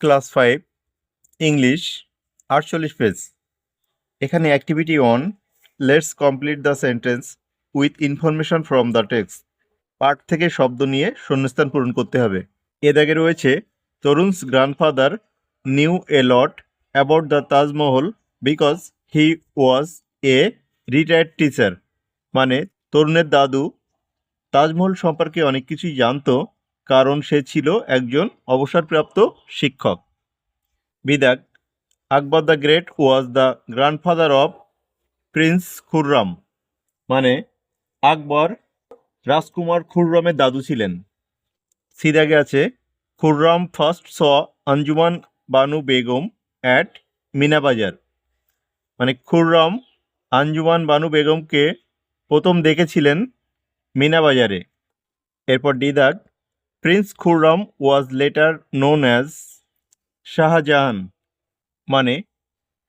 Class 5 English 48 page. এখানে activity 1, let's complete the sentence with information from the text. পাঠ থেকে শব্দ নিয়ে শূন্যস্থান পূরণ করতে হবে। এ দাগে রয়েছে Tarun's grandfather new A lot about the Taj Mahal because he was a retired teacher. মানে তরুণের দাদু তাজমহল সম্পর্কে অনেক কিছুই জানতো, কারণ সে ছিল একজন অবসরপ্রাপ্ত শিক্ষক। বিদাগ, Akbar the great was the grandfather of prince Khurram. মানে আকবর রাজকুমার খুররামের দাদু ছিলেন। সিদাগে আছে Khurram first saw Anjuman Banu Begum at Meena Bazaar. মানে খুররাম আঞ্জুমান বানু বেগমকে প্রথম দেখেছিলেন মিনাবাজারে। এরপর ডিদাগ, prince Khurram was later known as Shah Jahan. মানে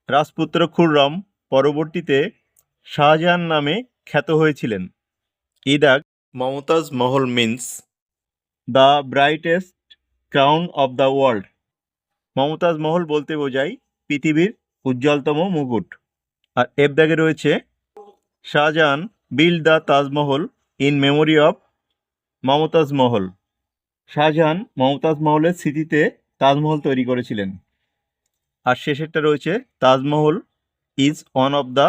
রাজপুত্র খুররাম পরবর্তীতে শাহজাহান নামে খ্যাত হয়েছিলেন। ইদাগ, Mumtaz Mahal means the brightest crown of the world. Mumtaz Mahal বলতে বোঝায় পৃথিবীর উজ্জ্বলতম মুকুট। আর এফ দাগে রয়েছে Shahjahan build the Taj Mahal in memory of Mumtaz Mahal. Shahjahan Mumtaz মহলের স্মৃতিতে তাজমহল তৈরি করেছিলেন। আর শেষেরটা রয়েছে Taj Mahal is one of the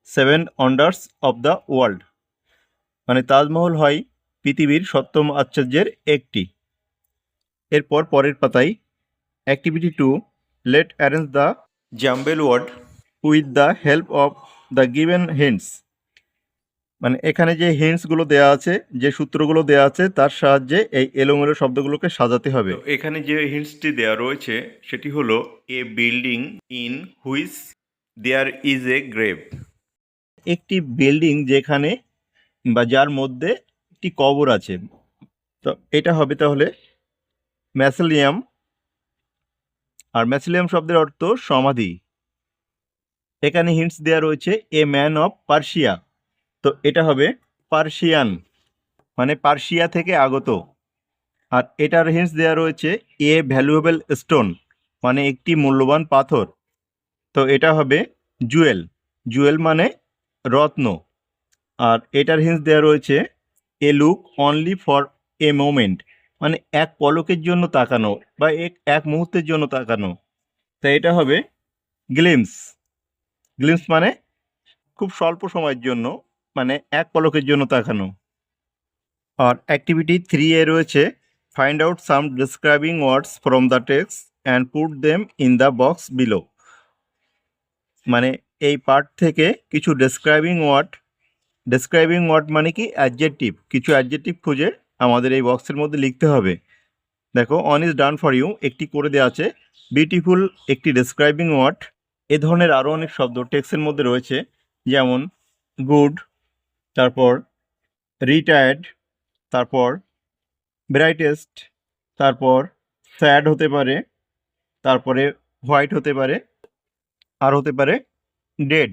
7 wonders of the world. মানে তাজমহল হয় পৃথিবীর 7ম আশ্চর্যের একটি। এরপর পরের পাতায় activity 2, let arrange the jumbled word with the help of the given hints. মানে এখানে যে হিন্টসগুলো দেওয়া আছে, যে সূত্রগুলো দেওয়া আছে, তার সাহায্যে এই এলোমেলো শব্দগুলোকে সাজাতে হবে। এখানে যে হিন্টসটি দেওয়া রয়েছে সেটি হলো a building in which there is a grave. একটি বিল্ডিং যেখানে বা যার মধ্যে একটি কবর আছে। তো এটা হবে তাহলে ম্যাসেলিয়াম। আর ম্যাসেলিয়াম শব্দের অর্থ সমাধি। এখানে হিন্টস দেওয়া রয়েছে এ ম্যান অফ পার্সিয়া। তো এটা হবে পার্সিয়ান, মানে পার্সিয়া থেকে আগত। আর এটার হিন্টস দেওয়া রয়েছে এ ভ্যালুয়েবল স্টোন, মানে একটি মূল্যবান পাথর। তো এটা হবে জুয়েল। জুয়েল মানে রত্ন। আর এটার হিন্টস দেওয়া রয়েছে এ look only for a moment, মানে এক পলকের জন্য তাকানো বা এক মুহূর্তের জন্য তাকানো। তাই এটা হবে গ্লিমস। গ্লিমস মানে খুব স্বল্প সময়ের জন্য, মানে এক পলকের জন্য তাকানো। আর অ্যাক্টিভিটি 3 এ রয়েছে find out some describing words from the text and put them in the box below. মানে এই পার্ট থেকে কিছু ডেসক্রাইবিং ওয়ার্ড মানে কি অ্যাডজেক্টিভ, কিছু অ্যাডজেক্টিভ খুঁজে আমাদের এই বক্সের মধ্যে লিখতে হবে। দেখো, one is done for you একটি করে দেওয়া আছে, বিউটিফুল একটি ডেসক্রাইবিং ওয়ার্ড। এ ধরনের আরও অনেক শব্দ টেক্সটের মধ্যে রয়েছে, যেমন গুড, তারপর রিটায়ার্ড, তারপর ব্রাইটেস্ট, তারপর স্যাড হতে পারে, তারপরে হোয়াইট হতে পারে, আর হতে পারে ডেড।